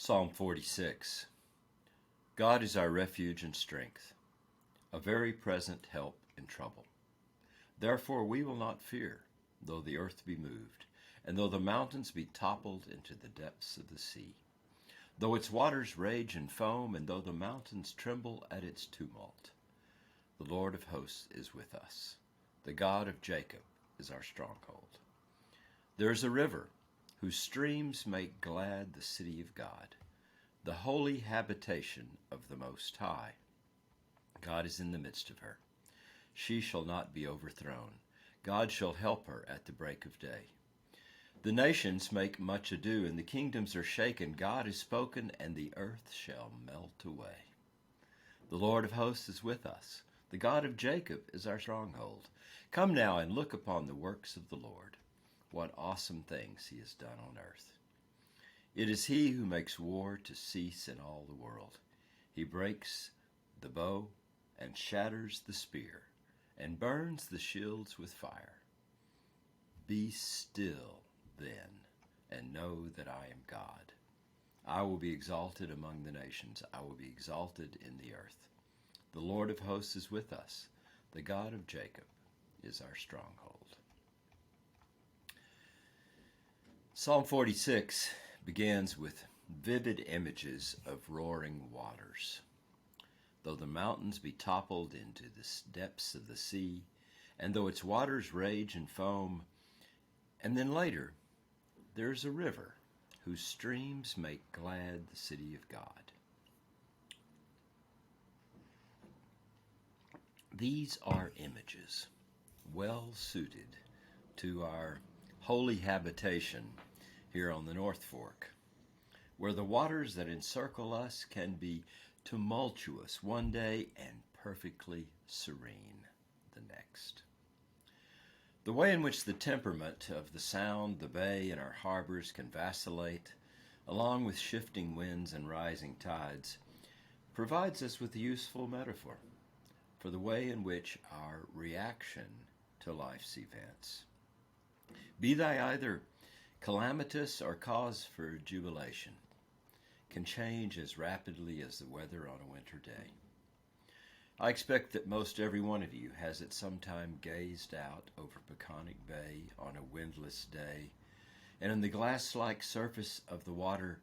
Psalm 46. God is our refuge and strength, a very present help in trouble. Therefore we will not fear, though the earth be moved, and though the mountains be toppled into the depths of the sea, though its waters rage and foam, and though the mountains tremble at its tumult. The Lord of hosts is with us. The God of Jacob is our stronghold. There is a river whose streams make glad the city of God, the holy habitation of the Most High. God is in the midst of her. She shall not be overthrown. God shall help her at the break of day. The nations make much ado, and the kingdoms are shaken. God has spoken, and the earth shall melt away. The Lord of hosts is with us. The God of Jacob is our stronghold. Come now and look upon the works of the Lord. What awesome things he has done on earth. It is he who makes war to cease in all the world. He breaks the bow and shatters the spear and burns the shields with fire. Be still then and know that I am God. I will be exalted among the nations. I will be exalted in the earth. The Lord of hosts is with us. The God of Jacob is our stronghold. Psalm 46 begins with vivid images of roaring waters. Though the mountains be toppled into the depths of the sea, and though its waters rage and foam, and then later, there is a river whose streams make glad the city of God. These are images well suited to our holy habitation here on the North Fork, where the waters that encircle us can be tumultuous one day and perfectly serene the next. The way in which the temperament of the Sound, the Bay, and our harbors can vacillate, along with shifting winds and rising tides, provides us with a useful metaphor for the way in which our reaction to life's events, be they either calamitous or cause for jubilation, can change as rapidly as the weather on a winter day. I expect that most every one of you has at some time gazed out over Peconic Bay on a windless day, and in the glass-like surface of the water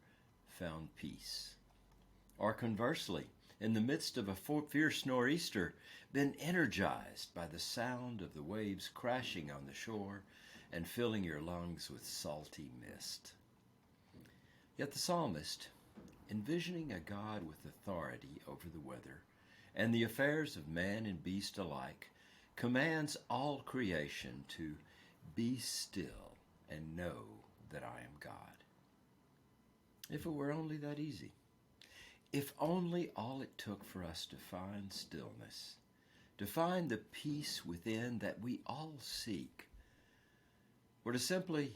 found peace. Or conversely, in the midst of a fierce nor'easter, been energized by the sound of the waves crashing on the shore and filling your lungs with salty mist. Yet the psalmist, envisioning a God with authority over the weather and the affairs of man and beast alike, commands all creation to be still and know that I am God. If it were only that easy. If only all it took for us to find stillness, to find the peace within that we all seek, were to simply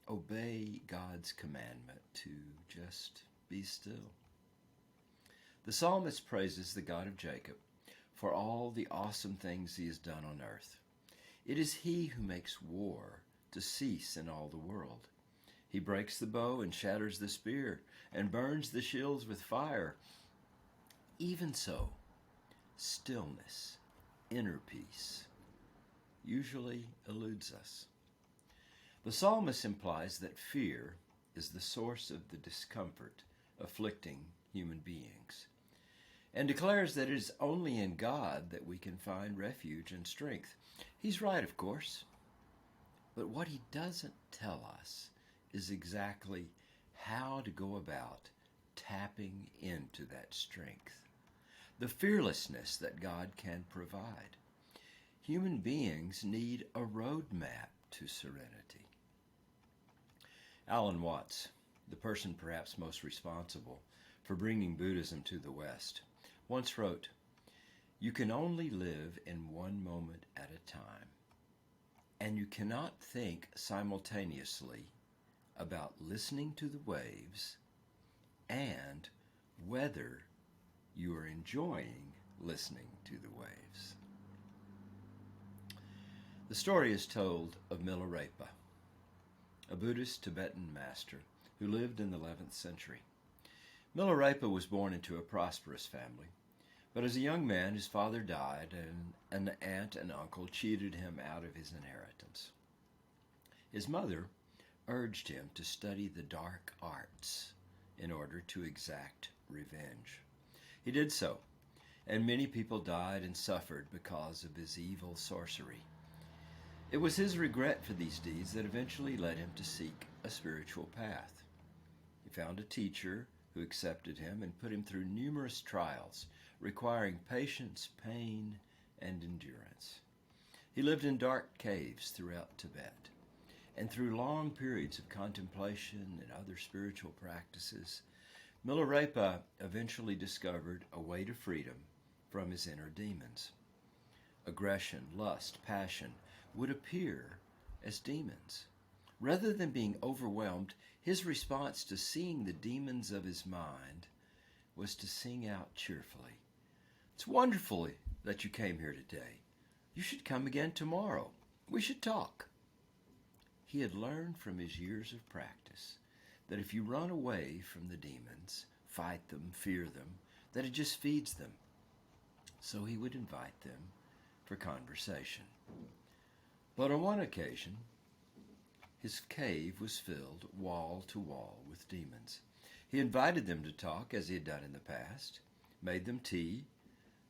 obey God's commandment to just be still. The psalmist praises the God of Jacob for all the awesome things he has done on earth. It is he who makes war to cease in all the world. He breaks the bow and shatters the spear and burns the shields with fire. Even so, stillness, inner peace, usually eludes us. The psalmist implies that fear is the source of the discomfort afflicting human beings, and declares that it is only in God that we can find refuge and strength. He's right, of course, but what he doesn't tell us is exactly how to go about tapping into that strength, the fearlessness that God can provide. Human beings need a roadmap to serenity. Alan Watts, the person perhaps most responsible for bringing Buddhism to the West, once wrote, "You can only live in one moment at a time, and you cannot think simultaneously about listening to the waves and whether you are enjoying listening to the waves." The story is told of Milarepa, a Buddhist Tibetan master who lived in the 11th century. Milarepa was born into a prosperous family, but as a young man his father died and an aunt and uncle cheated him out of his inheritance. His mother urged him to study the dark arts in order to exact revenge. He did so, and many people died and suffered because of his evil sorcery. It was his regret for these deeds that eventually led him to seek a spiritual path. He found a teacher who accepted him and put him through numerous trials, requiring patience, pain, and endurance. He lived in dark caves throughout Tibet, and through long periods of contemplation and other spiritual practices, Milarepa eventually discovered a way to freedom from his inner demons. Aggression, lust, passion would appear as demons. Rather than being overwhelmed, his response to seeing the demons of his mind was to sing out cheerfully, "It's wonderful that you came here today. You should come again tomorrow. We should talk." He had learned from his years of practice that if you run away from the demons, fight them, fear them, that it just feeds them. So he would invite them for conversation. But on one occasion, his cave was filled wall to wall with demons. He invited them to talk as he had done in the past, made them tea,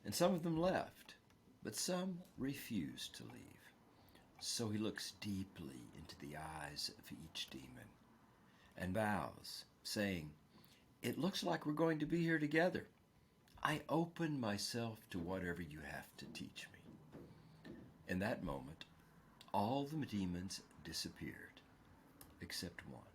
and some of them left, but some refused to leave. So he looks deeply into the eyes of each demon and bows, saying, "It looks like we're going to be here together. I open myself to whatever you have to teach me." In that moment, all the demons disappeared, except one.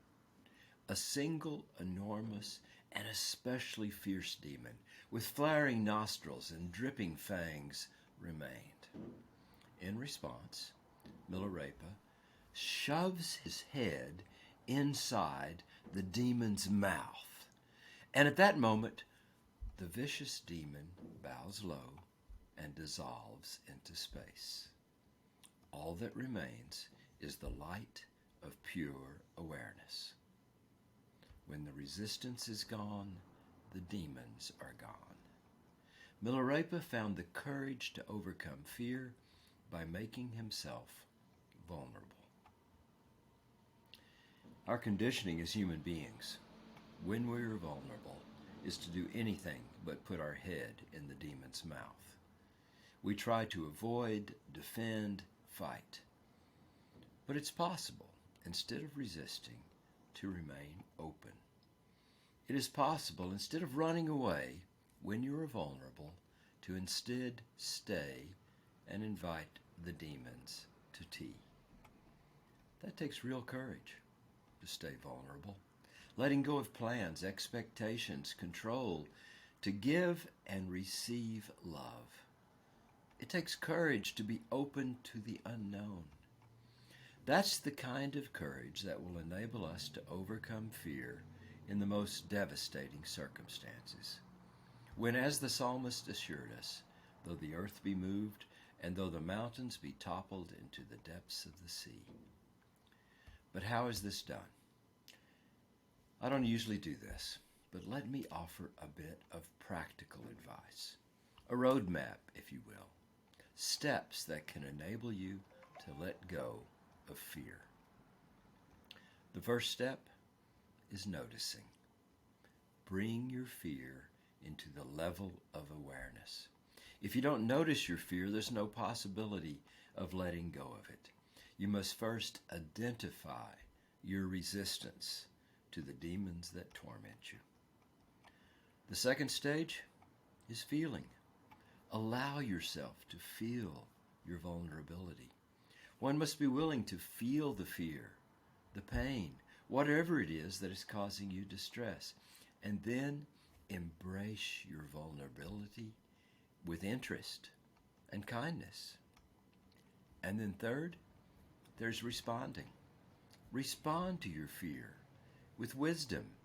A single, enormous, and especially fierce demon, with flaring nostrils and dripping fangs, remained. In response, Milarepa shoves his head inside the demon's mouth, and at that moment, the vicious demon bows low and dissolves into space. All that remains is the light of pure awareness. When the resistance is gone, the demons are gone. Milarepa found the courage to overcome fear by making himself vulnerable. Our conditioning as human beings, when we are vulnerable, is to do anything but put our head in the demon's mouth. We try to avoid, defend, fight. But it's possible, instead of resisting, to remain open. It is possible, instead of running away when you are vulnerable, to instead stay and invite the demons to tea. That takes real courage to stay vulnerable, letting go of plans, expectations, control, to give and receive love. It takes courage to be open to the unknown. That's the kind of courage that will enable us to overcome fear in the most devastating circumstances. When, as the psalmist assured us, though the earth be moved, and though the mountains be toppled into the depths of the sea. But how is this done? I don't usually do this, but let me offer a bit of practical advice. A roadmap, if you will. Steps that can enable you to let go of fear. The first step is noticing. Bring your fear into the level of awareness. If you don't notice your fear, there's no possibility of letting go of it. You must first identify your resistance to the demons that torment you. The second stage is feeling. Allow yourself to feel your vulnerability. One must be willing to feel the fear, the pain, whatever it is that is causing you distress, and then embrace your vulnerability with interest and kindness. And then third, there's responding. Respond to your fear with wisdom,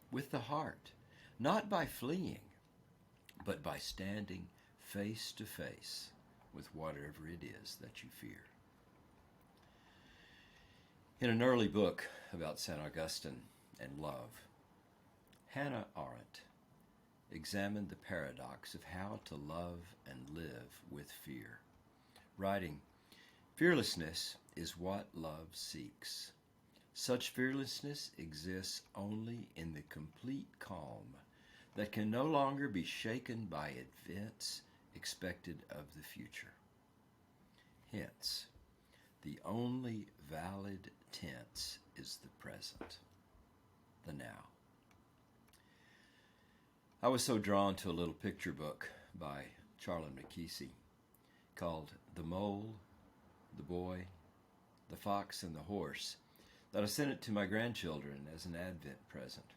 with the heart, not by fleeing, but by standing face to face with whatever it is that you fear. In an early book about St. Augustine and love, Hannah Arendt examined the paradox of how to love and live with fear, writing, "Fearlessness is what love seeks. Such fearlessness exists only in the complete calm that can no longer be shaken by events expected of the future. Hence, the only valid tense is the present, the now." I was so drawn to a little picture book by Charlton McKeesey called The Mole, the Boy, the Fox, and the Horse that I sent it to my grandchildren as an Advent present.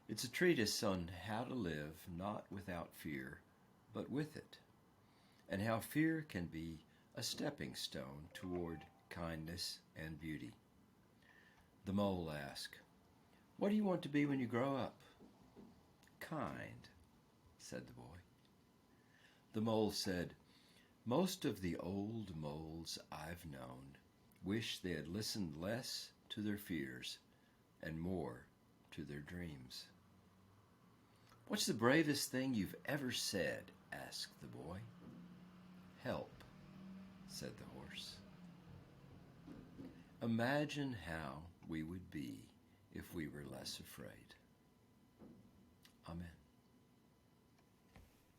It's a treatise on how to live not without fear, but with it, and how fear can be a stepping stone toward kindness and beauty. The mole asked, "What do you want to be when you grow up?" "Kind," said the boy. The mole said, "Most of the old moles I've known wish they had listened less to their fears and more to their dreams." "What's the bravest thing you've ever said?" asked the boy. "Help," said the horse. Imagine how we would be if we were less afraid. Amen.